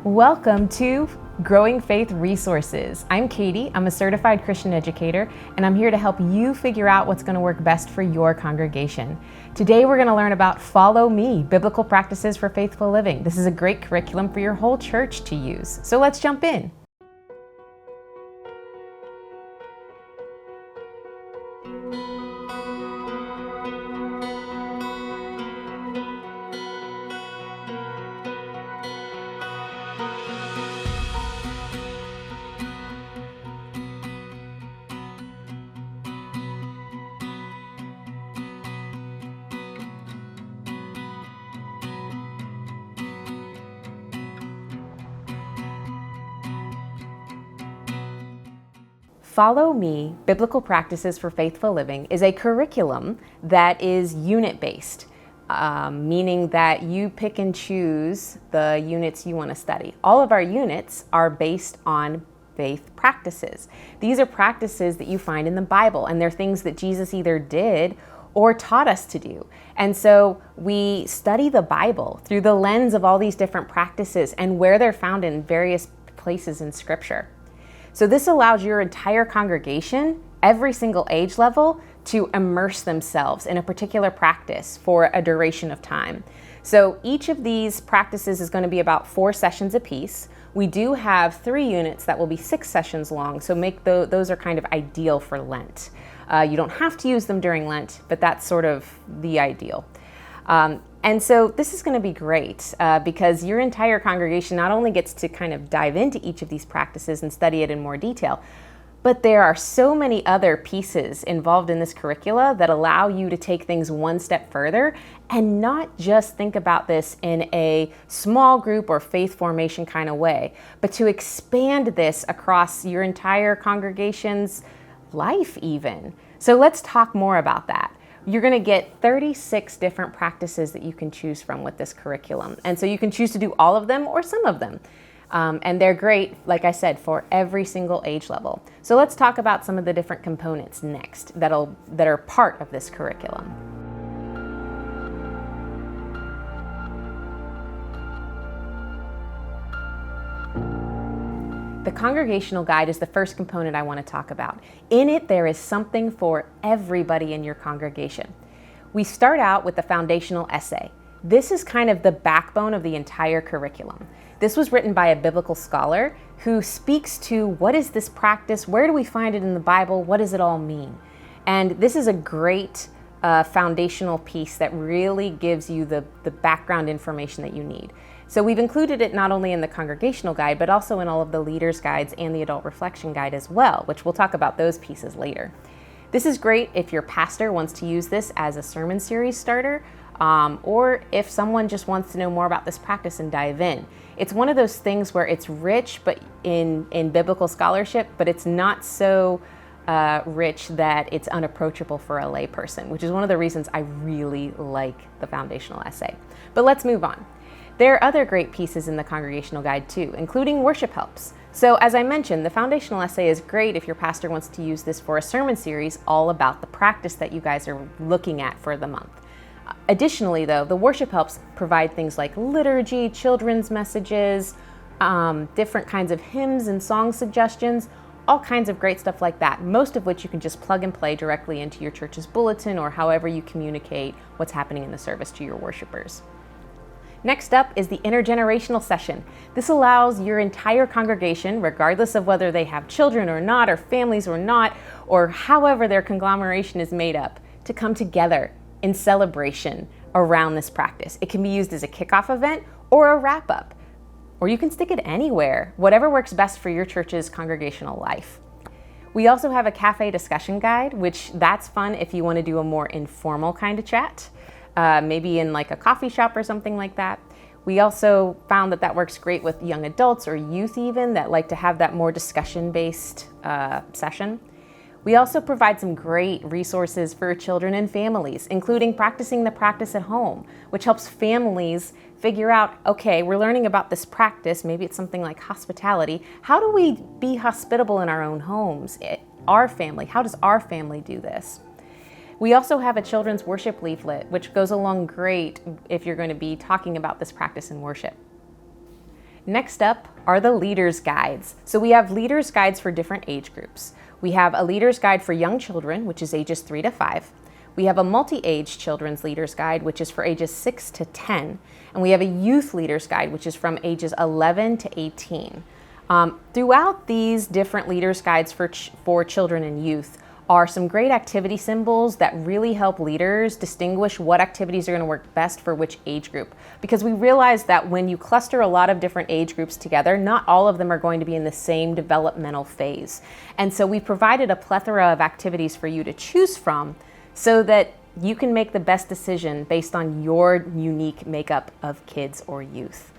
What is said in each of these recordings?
Welcome to Growing Faith Resources. I'm Katie. I'm a certified Christian educator, and I'm here to help you figure out what's going to work best for your congregation. Today, we're going to learn about Follow Me, Biblical Practices for Faithful Living. This is a great curriculum for your whole church to use. So let's jump in. Follow Me, Biblical Practices for Faithful Living is a curriculum that is unit-based, meaning that you pick and choose the units you want to study. All of our units are based on faith practices. These are practices that you find in the Bible, and they're things that Jesus either did or taught us to do. And so we study the Bible through the lens of all these different practices and where they're found in various places in Scripture. So this allows your entire congregation, every single age level, to immerse themselves in a particular practice for a duration of time. So each of these practices is going to be about 4 sessions apiece. We do have 3 units that will be 6 sessions long, so those are kind of ideal for Lent. You don't have to use them during Lent, but that's sort of the ideal. And so this is going to be great because your entire congregation not only gets to kind of dive into each of these practices and study it in more detail, but there are so many other pieces involved in this curricula that allow you to take things one step further and not just think about this in a small group or faith formation kind of way, but to expand this across your entire congregation's life even. So let's talk more about that. You're going to get 36 different practices that you can choose from with this curriculum. And so you can choose to do all of them or some of them. And they're great, like I said, for every single age level. So let's talk about some of the different components next that are part of this curriculum. The Congregational Guide is the first component I want to talk about. In it, there is something for everybody in your congregation. We start out with the foundational essay. This is kind of the backbone of the entire curriculum. This was written by a biblical scholar who speaks to what is this practice, where do we find it in the Bible, what does it all mean? And this is a great foundational piece that really gives you the background information that you need. So we've included it not only in the Congregational Guide, but also in all of the Leaders' Guides and the Adult Reflection Guide as well, which we'll talk about those pieces later. This is great if your pastor wants to use this as a sermon series starter, or if someone just wants to know more about this practice and dive in. It's one of those things where it's rich but in biblical scholarship, but it's not so rich that it's unapproachable for a layperson, which is one of the reasons I really like the foundational essay. But let's move on. There are other great pieces in the Congregational Guide too, including worship helps. So as I mentioned, the foundational essay is great if your pastor wants to use this for a sermon series all about the practice that you guys are looking at for the month. Additionally though, the worship helps provide things like liturgy, children's messages, different kinds of hymns and song suggestions, all kinds of great stuff like that, most of which you can just plug and play directly into your church's bulletin or however you communicate what's happening in the service to your worshipers. Next up is the Intergenerational Session. This allows your entire congregation, regardless of whether they have children or not, or families or not, or however their conglomeration is made up, to come together in celebration around this practice. It can be used as a kickoff event or a wrap-up, or you can stick it anywhere, whatever works best for your church's congregational life. We also have a cafe discussion guide, which that's fun if you want to do a more informal kind of chat. Maybe in like a coffee shop or something like that. We also found that works great with young adults or youth even that like to have that more discussion-based session. We also provide some great resources for children and families, including practicing the practice at home, which helps families figure out, okay, we're learning about this practice, maybe it's something like hospitality. How do we be hospitable in our own homes? Our family, how does our family do this? We also have a children's worship leaflet, which goes along great if you're going to be talking about this practice in worship. Next up are the leaders' guides. So we have leaders' guides for different age groups. We have a leaders' guide for young children, which is ages 3 to 5. We have a multi-age children's leaders' guide, which is for ages 6 to 10. And we have a youth leaders' guide, which is from ages 11 to 18. Throughout these different leaders' guides for children and youth are some great activity symbols that really help leaders distinguish what activities are going to work best for which age group. Because we realize that when you cluster a lot of different age groups together, not all of them are going to be in the same developmental phase. And so we provided a plethora of activities for you to choose from so that you can make the best decision based on your unique makeup of kids or youth.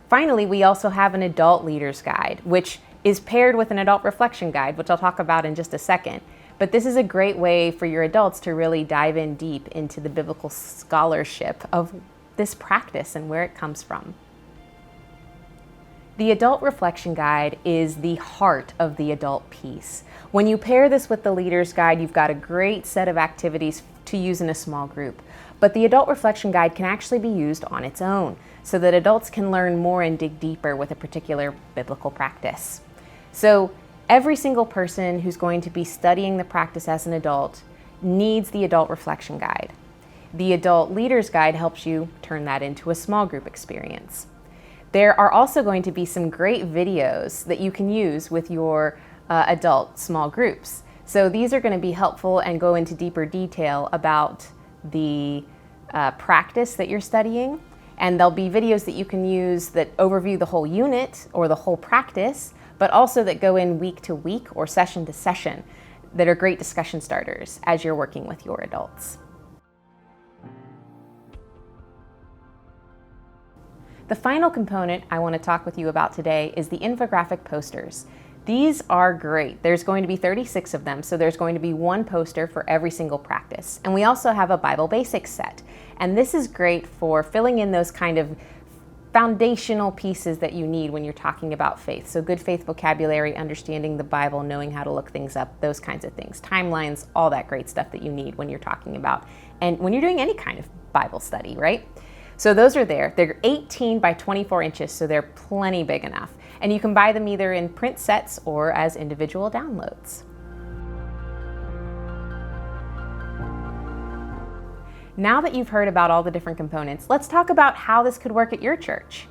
Finally, we also have an adult leaders guide, which is paired with an adult reflection guide, which I'll talk about in just a second. But this is a great way for your adults to really dive in deep into the biblical scholarship of this practice and where it comes from. The adult reflection guide is the heart of the adult piece. When you pair this with the leader's guide, you've got a great set of activities to use in a small group. But the adult reflection guide can actually be used on its own so that adults can learn more and dig deeper with a particular biblical practice. So every single person who's going to be studying the practice as an adult needs the adult reflection guide. The adult leader's guide helps you turn that into a small group experience. There are also going to be some great videos that you can use with your adult small groups. So these are going to be helpful and go into deeper detail about the practice that you're studying. And there'll be videos that you can use that overview the whole unit or the whole practice, but also that go in week to week or session to session that are great discussion starters as you're working with your adults. The final component I want to talk with you about today is the infographic posters. These are great. There's going to be 36 of them, so there's going to be one poster for every single practice. And we also have a Bible Basics set. And this is great for filling in those kind of foundational pieces that you need when you're talking about faith. So good faith vocabulary, understanding the Bible, knowing how to look things up, those kinds of things. Timelines, all that great stuff that you need when you're talking about and when you're doing any kind of Bible study, right? So those are there. They're 18 by 24 inches, so they're plenty big enough. And you can buy them either in print sets or as individual downloads. Now that you've heard about all the different components, let's talk about how this could work at your church.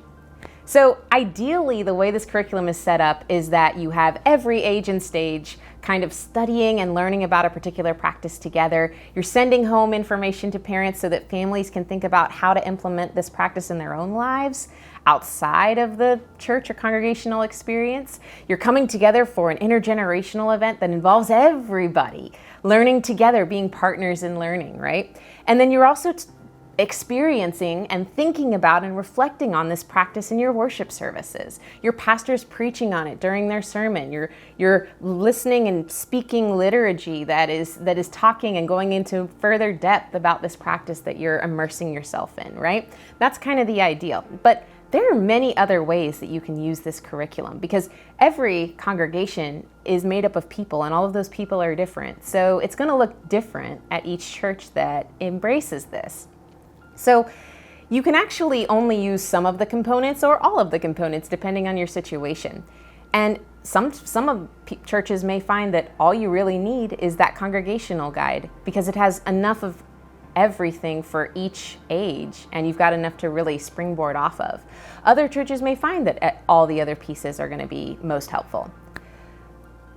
So ideally, the way this curriculum is set up is that you have every age and stage kind of studying and learning about a particular practice together. You're sending home information to parents so that families can think about how to implement this practice in their own lives outside of the church or congregational experience. You're coming together for an intergenerational event that involves everybody, learning together, being partners in learning, right? And then you're also experiencing and thinking about and reflecting on this practice in your worship services. Your pastor's preaching on it during their sermon. You're listening and speaking liturgy that is talking and going into further depth about this practice that you're immersing yourself in, right? That's kind of the ideal. But there are many other ways that you can use this curriculum because every congregation is made up of people and all of those people are different. So it's going to look different at each church that embraces this. So you can actually only use some of the components or all of the components depending on your situation. And some churches may find that all you really need is that congregational guide because it has enough of everything for each age and you've got enough to really springboard off of. Other churches may find that all the other pieces are going to be most helpful.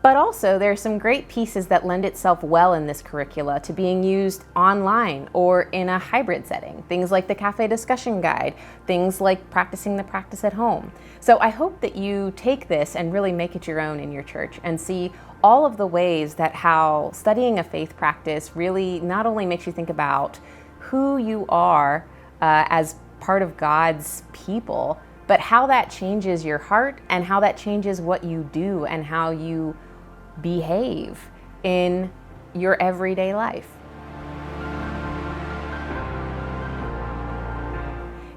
But also there are some great pieces that lend itself well in this curricula to being used online or in a hybrid setting. Things like the cafe discussion guide, things like practicing the practice at home. So I hope that you take this and really make it your own in your church and see all of the ways that how studying a faith practice really not only makes you think about who you are as part of God's people, but how that changes your heart and how that changes what you do and how you behave in your everyday life.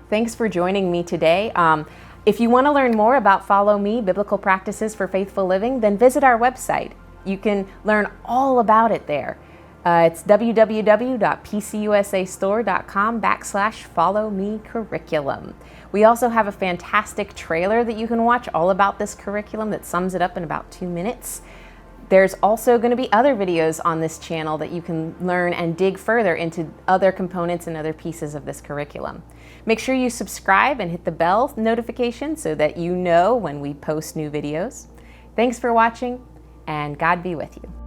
Thanks for joining me today. If you want to learn more about Follow Me, Biblical Practices for Faithful Living, then visit our website. You can learn all about it there. It's www.pcusastore.com/follow-me-curriculum. We also have a fantastic trailer that you can watch all about this curriculum that sums it up in about 2 minutes. There's also going to be other videos on this channel that you can learn and dig further into other components and other pieces of this curriculum. Make sure you subscribe and hit the bell notification so that you know when we post new videos. Thanks for watching, and God be with you.